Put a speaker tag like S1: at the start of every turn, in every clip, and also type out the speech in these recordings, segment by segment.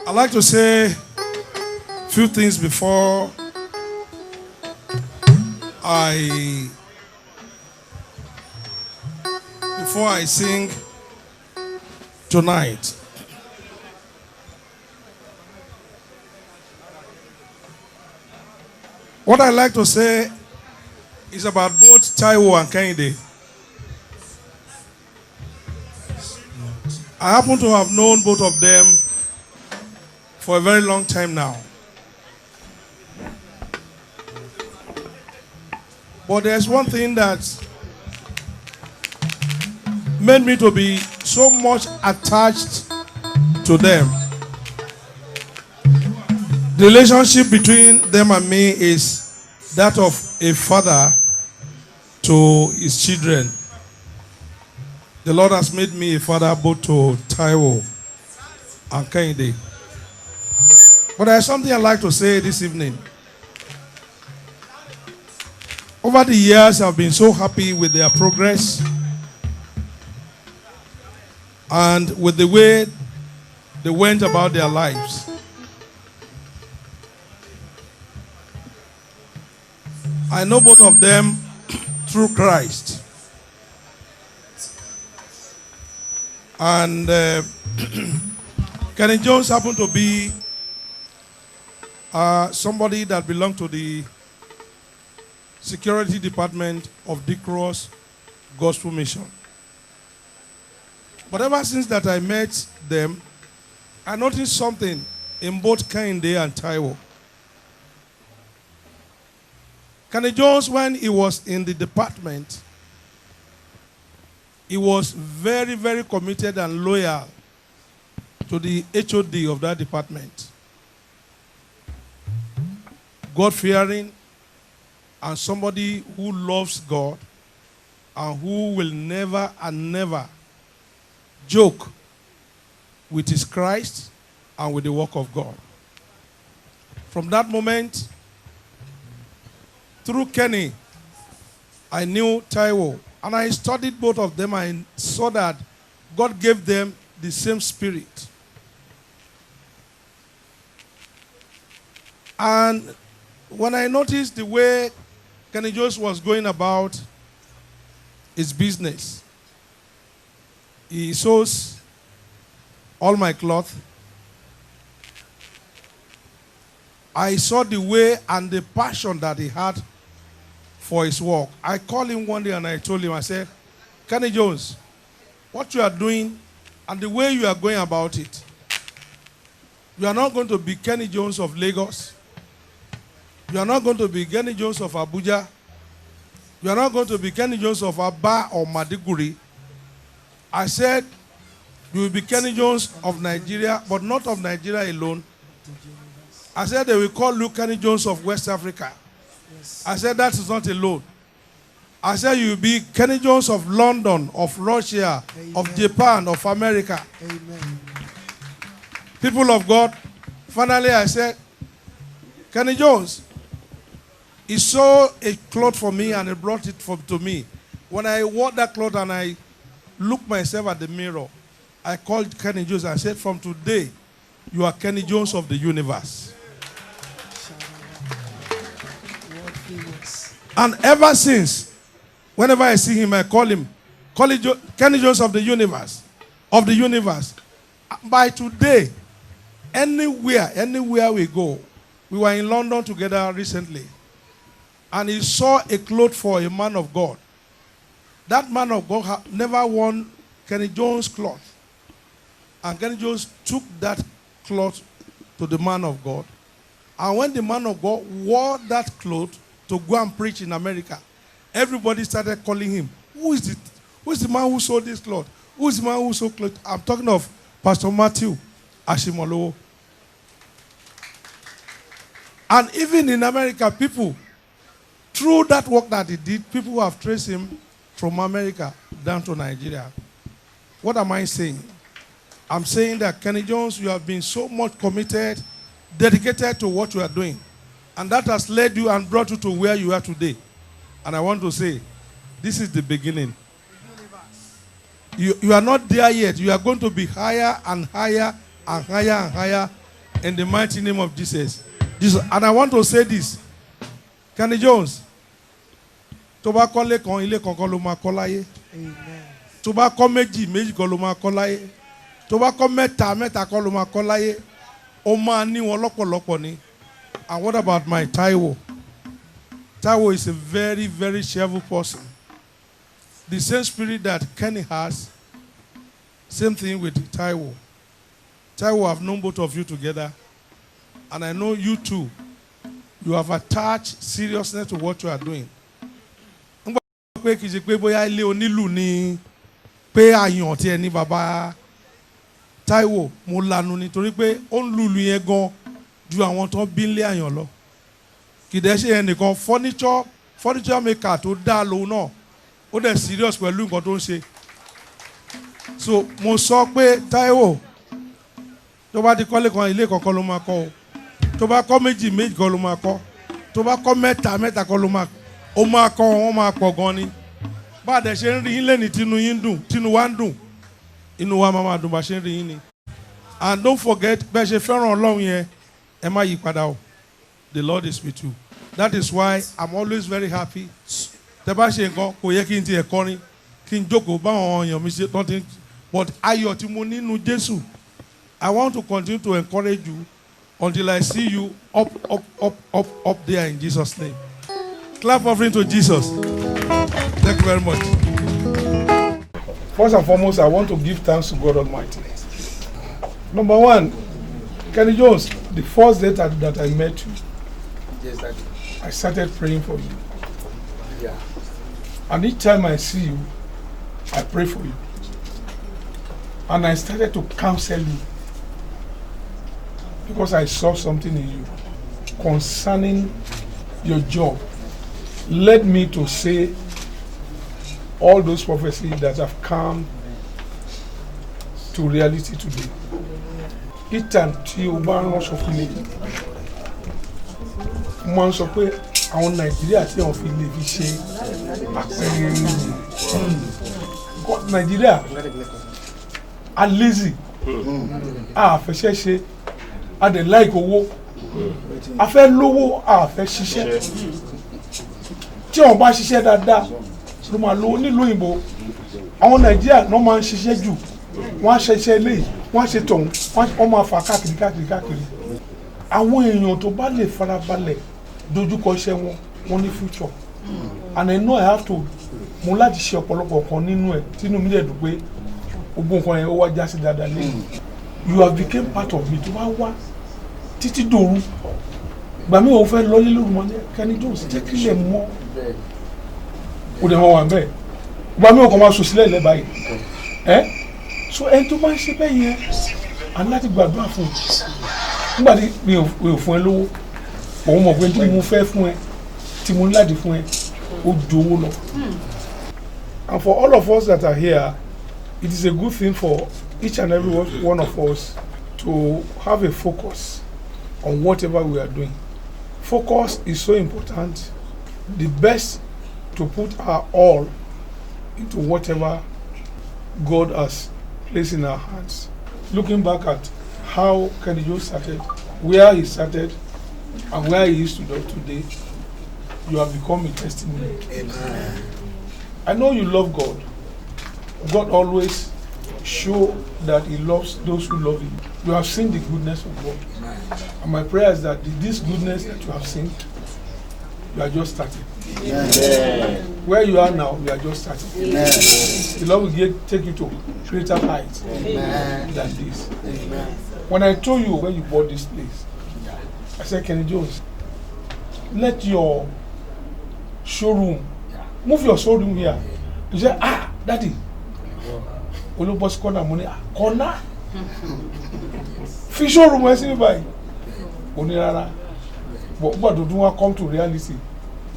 S1: I'd like to say a few things I before I sing tonight. What I like to say is about both Taiwo and Kehinde. I happen to have known both of them for a very long time now. But there's one thing that made me to be so much attached to them. The relationship between them and me is that of a father to his children. The Lord has made me a father both to Taiwo and Kehinde. But there's something I'd like to say this evening. Over the years, I've been so happy with their progress and with the way they went about their lives. I know both of them through Christ. And Kenny Jones happened to be somebody that belonged to the security department of Dick Ross Gospel Mission. But ever since that I met them, I noticed something in both Kehinde and Taiwo. Kenny Jones, when he was in the department, he was very, very committed and loyal to the HOD of that department. God-fearing and somebody who loves God and who will never and never joke with his Christ and with the work of God. From that moment, through Kenny, I knew Taiwo, and I studied both of them. I saw that God gave them the same spirit. And when I noticed the way Kenny Jones was going about his business, he sews all my cloth. I saw the way and the passion that he had for his work. I called him one day and I told him, I said, Kenny Jones, what you are doing and the way you are going about it, you are not going to be Kenny Jones of Lagos. You are not going to be Kenny Jones of Abuja. You are not going to be Kenny Jones of Aba or Maiduguri. I said, you will be Kenny Jones of Nigeria, but not of Nigeria alone. I said, they will call you Kenny Jones of West Africa. I said, that is not alone. I said, you will be Kenny Jones of London, of Russia, Amen. Of Japan, of America. Amen. People of God, finally I said, Kenny Jones, he saw a cloth for me and he brought it to me. When I wore that cloth and I looked myself at the mirror, I called Kenny Jones and I said, from today, you are Kenny Jones of the universe. And ever since, whenever I see him, I call him Kenny Jones of the universe. Of the universe. By today, anywhere we go, we were in London together recently, and he saw a cloth for a man of God. That man of God never worn Kenny Jones' cloth. And Kenny Jones took that cloth to the man of God. And when the man of God wore that cloth to go and preach in America, everybody started calling him, who is it? Who is the man who sold this cloth? Who is the man who sold cloth? I'm talking of Pastor Matthew Ashimolowo. And even in America, people, through that work that he did, people have traced him from America down to Nigeria. What am I saying? I'm saying that Kenny Jones, you have been so much committed, dedicated to what you are doing. And that has led you and brought you to where you are today. And I want to say, this is the beginning. You are not there yet. You are going to be higher and higher and higher and higher In the mighty name of Jesus. And I want to say this. Kenny Jones. Tó bá kọ́lé kan ilé kankan ló máa kọ́ láyé. Tó bá kọ́ méjì kan ló máa kọ́ láyé. Tó bá kọ́ mẹ́ta kan ló máa kọ́ láyé. Ó máa ní wọn lọ́pọ̀lọpọ̀ ni. And what about my Taiwo? Taiwo is a very, very cheerful person. The same spirit that Kenny has, same thing with Taiwo. Taiwo, I've known both of you together. And I know you too. You have attached seriousness to what you are doing. Pé kì í ṣe pé bóyá ilé onílù ni pé àyàn tí ẹni bàbá Táíwò mo lanu nítorí pé ó ń lùlù yẹn gan ju àwọn tó bí nílé àyàn lọ. Kì í dẹ́ ṣe ẹnìkan furniture maker tó dá lòun náà ó dẹ̀ serious pẹ̀lú nǹkan tó ń ṣe. So mo sọ pé Táíwò tó bá ti kọ́lé kan ilé kankan ló máa kọ́ o. Tó bá kọ́ méjì kan ló máa kọ́. Tó bá kọ́ mẹ́ta kan ló máa kọ́. Ó máa kọ́ wọn máa pọ̀ gan ni. Bá a dẹ̀ ṣe ń rí yín lẹ́ni tínú yín dùn, tínú wa ń dùn. Inú wa máa dùn bá ṣe ń rí yín ni. And don't forget, bẹ́ẹ̀ ṣe fẹ́ràn Ọlọ́run yẹn, ẹ má yí padà o. The Lord is with you. That is why I'm always very happy. Tẹ́ bá ṣe nǹkan kò yẹ kí n tiẹ̀ kọrin, kí n jókòó báwọn èèyàn mi ṣe tán ti. But ayọ̀ tí mo nínú Jésù, I want to continue to encourage you until I see you up there in Jesus' name. Clap offering to Jesus. Thank you very much. First and foremost, I want to give thanks to God Almighty. Number one, Kenny Jones, the first day that I met you, yes, I started praying for you. Yeah. And each time I see you, I pray for you. And I started to counsel you because I saw something in you concerning your job. Led me to say all those prophecies that have come to reality today. Each time tí o bá rán sọ fún mi, mo máa ń sọ pé àwọn Nàìjíríà tí wọ́n fi lè fi ṣe àpẹẹrẹ Nàìjíríà a lazy, a fẹsẹ̀ ṣe, a dẹ̀ like owó, a fẹ́ lówó, a fẹ́ ṣiṣẹ́. Tí wọ́n bá ṣiṣẹ́ dáadáa ló máa lówó nílùú òyìnbó. Àwọn Nàìjíríà náà máa ń ṣiṣẹ́ jù, wọ́n á ṣiṣẹ́ eléyìí, wọ́n á ṣe tọ̀hún, wọ́n máa fà káàkiri. Àwọn èèyàn tó bá lè farabalẹ̀ dojúkọ iṣẹ́ wọn, wọ́n ní future. And I know I have to mo láti ṣe ọ̀pọ̀lọpọ̀ kan nínú ẹ̀ tínú mi dẹ̀ dùn pé gbogbo nǹkan yẹn ó wá já sí dáadáa lẹ́yìn. You have become part of me tó bá wá títí dòru. Gbà mí ò fẹ́ lọ́lé lóru mọ́ ní Kenny Jones jẹ́ kí lè mọ́. Ó dẹ̀ wọ́n wà bẹ́ẹ̀. Gbà mí ò kàn máa sùn sílẹ̀ lẹ́ báyìí. So ẹni tó bá ń ṣe bẹ́ẹ̀ yẹn a ní láti gbàdúrà fún un. Nígbà tí mi ò fún ẹ lówó, òun mọ̀ pé tí mo fẹ́ fún ẹ, tí mo ní láti fún ẹ, ó ju owó lọ. And for all of us that are here, it is a good thing for each and every one of us to have a focus on whatever we are doing. Focus is so important. The best to put our all into whatever God has placed in our hands. Looking back at how Kenny Jones started, where he started, and where he is today, you have become a testimony. Amen. I know you love God. God always shows that he loves those who love him. You have seen the goodness of God. And my prayer is that this goodness that you have seen, you are just starting. Amen. Where you are now, you are just starting. Amen. The Lord will take you to greater heights than this. Amen. When I told you when you bought this place, I said, Kenny Jones, let your showroom, move your showroom here. You said, Daddy, Olubos corner money, corner. Fish showroom, I see by. Onirara. But what do you come to reality?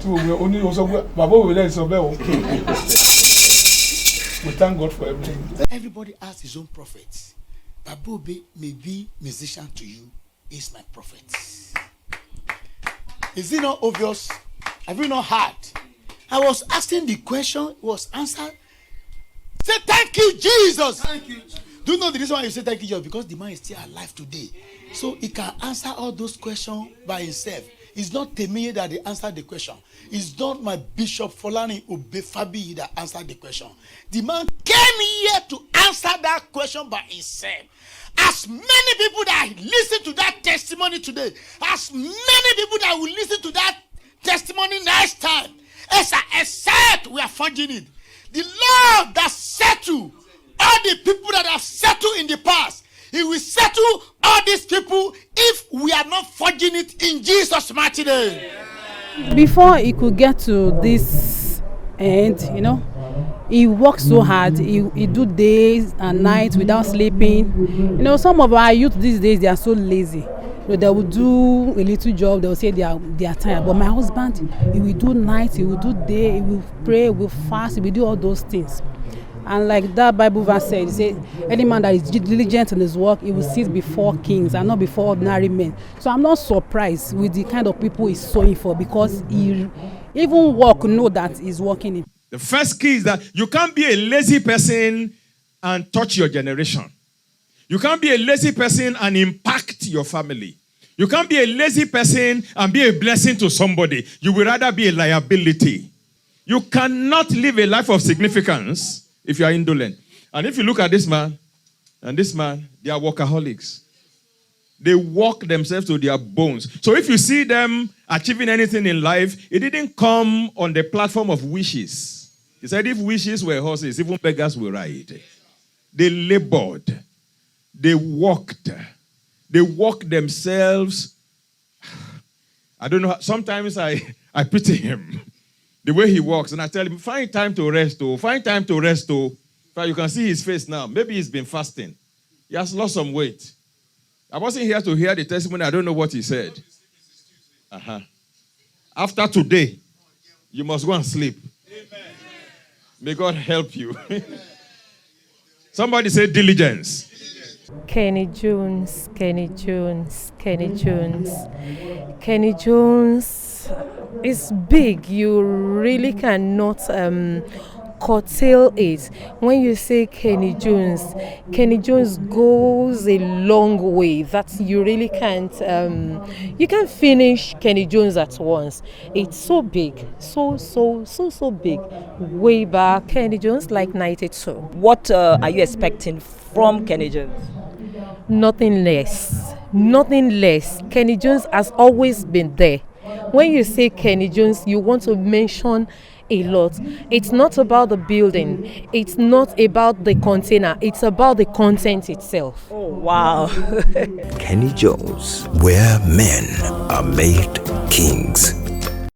S1: Only also, Baba will let so. We thank God for everything.
S2: Everybody has his own prophets. Babobe may be musician to you, is my prophet. Is it not obvious? Have you not heard? I was asking the question, was answered. Say thank you, Jesus.
S3: Thank you.
S2: Do you know the reason why you say thank you, Jesus? Because the man is still alive today. So he can answer all those questions by himself. It's not Temi that they answered the question. It's not my Bishop Folani Obefabi that answered the question. The man came here to answer that question by himself. As many people that listen to that testimony today, as many people that will listen to that testimony next time, except we are forging it. The Lord that settled all the people that have settled in the past, He will settle all these people if we are not forging it in Jesus' mighty name.
S3: Before he could get to this end, he worked so hard. He do days and nights without sleeping. Some of our youth these days, they are so lazy. They will do a little job. They will say they are tired. But my husband, he will do night, he will do day, he will pray, he will fast, he will do all those things. And like that Bible verse said, it says, any man that is diligent in his work, he will sit before kings and not before ordinary men. So I'm not surprised with the kind of people he's sowing for, because he even work know that he's working in.
S4: The first key is that you can't be a lazy person and touch your generation. You can't be a lazy person and impact your family. You can't be a lazy person and be a blessing to somebody. You will rather be a liability. You cannot live a life of significance if you are indolent. And if you look at this man and this man, they are workaholics. They work themselves to their bones. So if you see them achieving anything in life, it didn't come on the platform of wishes. He said if wishes were horses, even beggars will ride. They labored. They worked. They worked themselves. I don't know. Sometimes I pity him. The way he walks. And I tell him, find time to rest. Find time to rest. You can see his face now. Maybe he's been fasting. He has lost some weight. I wasn't here to hear the testimony. I don't know what he said. After today, you must go and sleep. Amen. May God help you. Somebody say diligence.
S5: Kenny Jones, Kenny Jones, Kenny Jones. Kenny Jones is big. You really cannot curtail it. When you say Kenny Jones goes a long way. That you really can't you can't finish Kenny Jones at once. It's so big, so big. Way back, Kenny Jones like 92.
S6: What are you expecting from Kenny Jones?
S5: Nothing less. Kenny Jones has always been there. When you say Kenny Jones, you want to mention a lot. It's not about the building. It's not about the container. It's about the content itself.
S6: Oh, wow.
S7: Kenny Jones, where men are made kings.